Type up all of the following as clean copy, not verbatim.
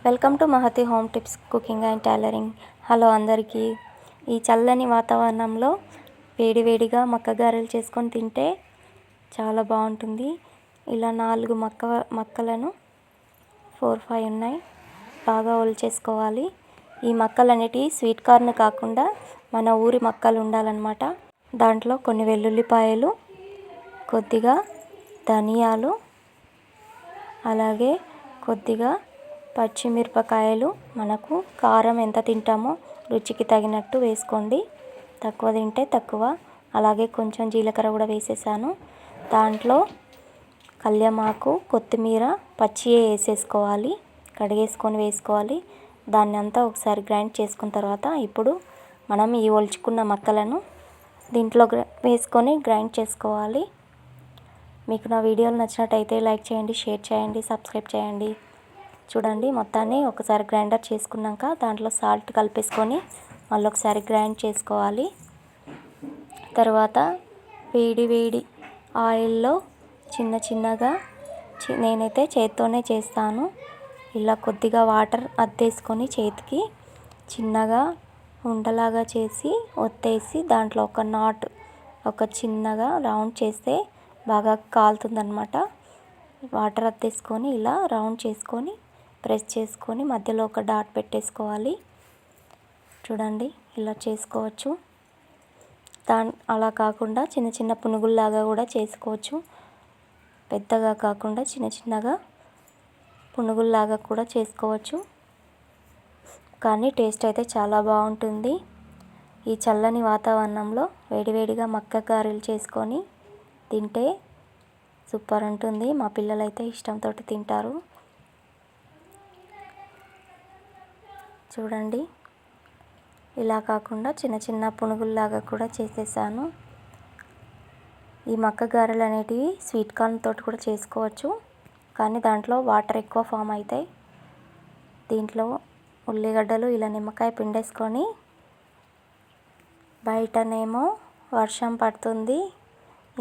Welcome to Mahati home tips cooking and tailoring. Hello అందరికీ. ఈ చల్లని వాతావరణంలో వేడివేడిగా మక్క గారెలు చేసుకొని తింటే చాలా బాగుంటుంది. ఇలా 4 మక్కలను 4-5 ఉన్నాయి, బాగా ఒలిచేసుకోవాలి. ఈ మక్కలు అనేటివి స్వీట్ కార్న్ కాకుండా మన ఊరి మక్కలు ఉండాలన్నమాట. దాంట్లో కొన్ని వెల్లుల్లిపాయలు, కొద్దిగా ధనియాలు, అలాగే కొద్దిగా పచ్చిమిరపకాయలు. మనకు కారం ఎంత తింటామో రుచికి తగినట్టు వేసుకోండి, తక్కువ తింటే తక్కువ. అలాగే కొంచెం జీలకర్ర కూడా వేసేసాను. దాంట్లో కల్యమాకు, కొత్తిమీర పచ్చియే వేసేసుకోవాలి, కడిగేసుకొని వేసుకోవాలి. దాన్ని అంతా ఒకసారి గ్రైండ్ చేసుకున్న తర్వాత ఇప్పుడు మనం ఈ ఒలుచుకున్న మక్కలను దీంట్లో వేసుకొని గ్రైండ్ చేసుకోవాలి. మీకు నా వీడియోలు నచ్చినట్టయితే లైక్ చేయండి, షేర్ చేయండి, సబ్స్క్రైబ్ చేయండి. చూడండి, మొత్తాన్ని ఒకసారి గ్రైండర్ చేసుకున్నాక దాంట్లో సాల్ట్ కలిపేసుకొని మళ్ళీ ఒకసారి గ్రైండ్ చేసుకోవాలి. తర్వాత వేడి ఆయిల్లో చిన్నగా నేనైతే చేత్తోనే చేస్తాను. ఇలా కొద్దిగా వాటర్ అద్దేసుకొని చేతికి చిన్నగా ఉండలాగా చేసి ఒత్తేసి దాంట్లో ఒక చిన్నగా రౌండ్ చేస్తే బాగా కాలుతుందన్నమాట. వాటర్ అద్దేసుకొని ఇలా రౌండ్ చేసుకొని ప్రెస్ చేసుకొని మధ్యలో ఒక డాట్ పెట్టేసుకోవాలి. చూడండి, ఇలా చేసుకోవచ్చు. అలా కాకుండా చిన్న పునుగుల్లాగా కూడా చేసుకోవచ్చు. పెద్దగా కాకుండా చిన్నగా పునుగుల్లాగా కూడా చేసుకోవచ్చు. కానీ టేస్ట్ అయితే చాలా బాగుంటుంది. ఈ చల్లని వాతావరణంలో వేడివేడిగా మక్క గారెలు చేసుకొని తింటే సూపర్ ఉంటుంది. మా పిల్లలైతే ఇష్టంతో తింటారు. చూడండి, ఇలా కాకుండా చిన్న పునుగుల్లాగా కూడా చేసేసాను. ఈ మక్క గారెలు అనేటివి స్వీట్ కార్న్ తోటి కూడా చేసుకోవచ్చు, కానీ దాంట్లో వాటర్ ఎక్కువ ఫామ్ అవుతాయి. దీంట్లో ఉల్లిగడ్డలు ఇలా నిమ్మకాయ పిండేసుకొని, బయటనేమో వర్షం పడుతుంది,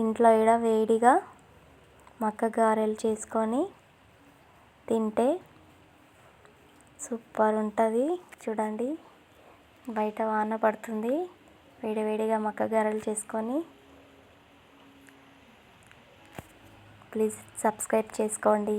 ఇంట్లో ఈడ వేడిగా మక్క గారెలు చేసుకొని తింటే సూపర్ ఉంటుంది. చూడండి, బయట వాన పడుతుంది, వేడివేడిగా మక్క గారెలు చేసుకొని ప్లీజ్ సబ్స్క్రైబ్ చేసుకోండి.